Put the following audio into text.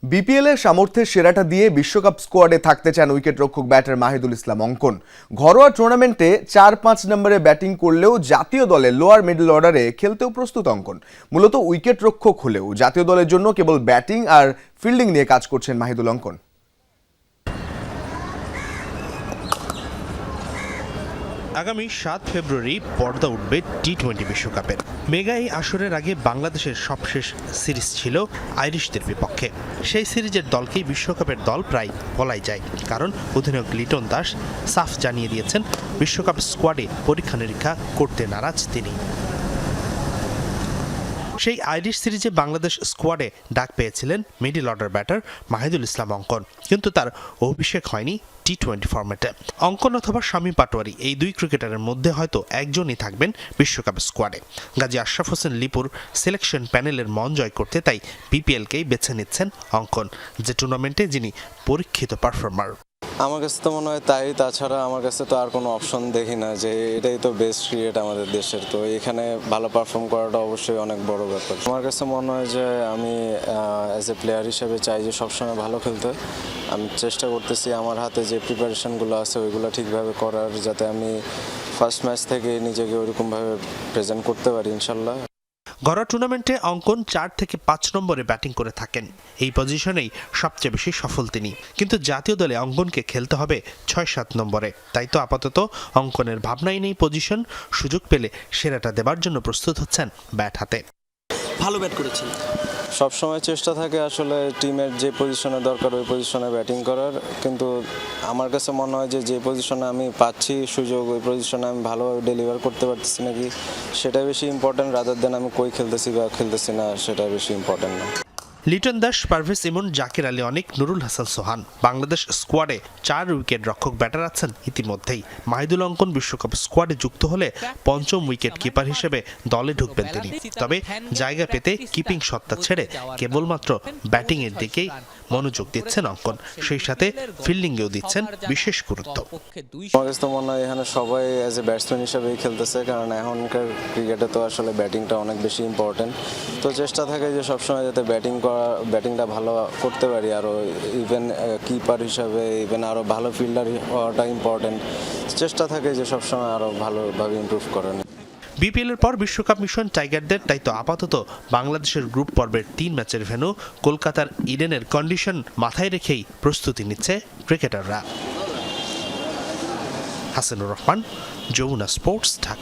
বিপিএলের সামর্থ্যের সেরাটা দিয়ে বিশ্বকাপ স্কোয়াডে থাকতে চান উইকেটরক্ষক ব্যাটার মাহিদুল ইসলাম অঙ্কন। ঘরোয়া টুর্নামেন্টে 4-5 নম্বরে ব্যাটিং করলেও জাতীয় দলে লোয়ার মিডল অর্ডারে খেলতেও প্রস্তুত অঙ্কন। মূলত উইকেটরক্ষক হলেও জাতীয় দলের জন্য কেবল ব্যাটিং আর ফিল্ডিং নিয়ে কাজ করছেন মাহিদুল অঙ্কন। আগামী 7 ফেব্রুয়ারি পর্দা উঠবে টি-20 বিশ্বকাপের। মেগা এই আসরের আগে বাংলাদেশের সবশেষ সিরিজ ছিল আইরিশদের বিপক্ষে। সেই সিরিজের দলকেই বিশ্বকাপের দল প্রায় বলাই যায়, কারণ অধিনায়ক লিটন দাস সাফ জানিয়ে দিয়েছেন বিশ্বকাপ স্কোয়াডে পরীক্ষা নিরীক্ষা করতে নারাজ তিনি। সেই আইরিশ সিরিজে বাংলাদেশ স্কোয়াডে ডাক পেয়েছিলেন মিডল অর্ডার ব্যাটার মাহিদুল ইসলাম অঙ্কন, কিন্তু তার অভিষেক হয়নি টি-20 ফরম্যাটে। অঙ্কন অথবা শামীম পাটোয়ারি এই দুই ক্রিকেটারের মধ্যে হয়তো একজনই থাকবেন বিশ্বকাপ স্কোয়াডে। গাজী আশরাফ হোসেন লিপুর সিলেকশন প্যানেলের মন জয় করতে তাই বিপিএলকেই বেছে নিচ্ছেন অঙ্কন, যে টুর্নামেন্টে যিনি পরীক্ষিত পারফর্মার। আমার কাছে তো মনে হয় তাই, তাছাড়া আমার কাছে তো আর কোনো অপশন দেখি না, যে এটাই তো বেস্ট ক্রিকেট আমাদের দেশের, তো এখানে ভালো পারফর্ম করাটা অবশ্যই অনেক বড় ব্যাপার। আমার কাছে মনে হয় যে আমি অ্যাজ এ প্লেয়ার হিসেবে চাই যে সবসময় ভালো খেলতে। আমি চেষ্টা করতেছি আমার হাতে যে প্রিপারেশনগুলো আছে ওইগুলো ঠিকভাবে করার, যাতে আমি ফার্স্ট ম্যাচ থেকে নিজেকে ওইরকমভাবে প্রেজেন্ট করতে পারি ইনশাল্লাহ। ঘরোয়া টুর্নামেন্টে অঙ্কন 4 থেকে 5 নম্বরে ব্যাটিং করে থাকেন। এই পজিশনেই সবচেয়ে বেশি সফল তিনি, কিন্তু জাতীয় দলে অঙ্কনকে খেলতে হবে 6-7 নম্বরে। তাই তো আপাতত অঙ্কনের ভাবনাই নেই পজিশন, সুযোগ পেলে সেরাটা দেবার জন্য প্রস্তুত হচ্ছেন ব্যাট হাতে। ভালো ব্যাট করেছেন, সবসময় চেষ্টা থাকে আসলে টিমের যে পজিশনে দরকার ওই পজিশনে ব্যাটিং করার, কিন্তু আমার কাছে মনে হয় যে পজিশনে আমি পাচ্ছি সুযোগ ওই পজিশনে আমি ভালোভাবে ডেলিভার করতে পারতেছি নাকি সেটা বেশি ইম্পর্টেন্ট, রাদার দেন আমি কই খেলতেছি বা খেলতেছি না সেটা বেশি ইম্পর্টেন্ট না। লিটন দাস, পারভেজ ইমন, জাকির আলী অনেক, নুরুল হাসান সোহান বাংলাদেশ স্কোয়াডে 4 উইকেট রক্ষক ব্যাটার আছেন ইতিমধ্যেই। মাহিদুল অঙ্কন বিশ্বকাপ স্কোয়াডে যুক্ত হলে 5ম উইকেট কিপার হিসেবে দলে ঢুকবেন তিনি। তবে জায়গা পেতে কিপিং সত্তা ছেড়ে কেবলমাত্র ব্যাটিংয়ের দিকেই মনোযোগ দিচ্ছেন অঙ্কন, সেই সাথে ফিল্ডিংয়েও দিচ্ছেন বিশেষ গুরুত্ব। আমার কাছে তো মনে হয় এখানে সবাই অ্যাজ এ ব্যাটসম্যান হিসেবেই খেলতেছে, কারণ এখনকার ক্রিকেটে তো আসলে ব্যাটিংটা অনেক বেশি ইম্পর্টেন্ট। তো চেষ্টা থাকে যে সবসময় যাতে ব্যাটিংটা ভালো করতে পারি, আরও ইভেন কিপার হিসাবে ইভেন আরও ভালো ফিল্ডার হওয়াটা ইম্পর্টেন্ট। চেষ্টা থাকে যে সবসময় আরও ভালোভাবে ইমপ্রুভ করার। বিপিএলের পর বিশ্বকাপ মিশন টাইগারদের, তাই তো আপাতত বাংলাদেশের গ্রুপ পর্বের 3 ম্যাচের ভেন্যু কলকাতার ইডেনের কন্ডিশন মাথায় রেখেই প্রস্তুতি নিচ্ছে ক্রিকেটাররা। হাসানুর রহমান, যমুনা স্পোর্টস, ঢাকা।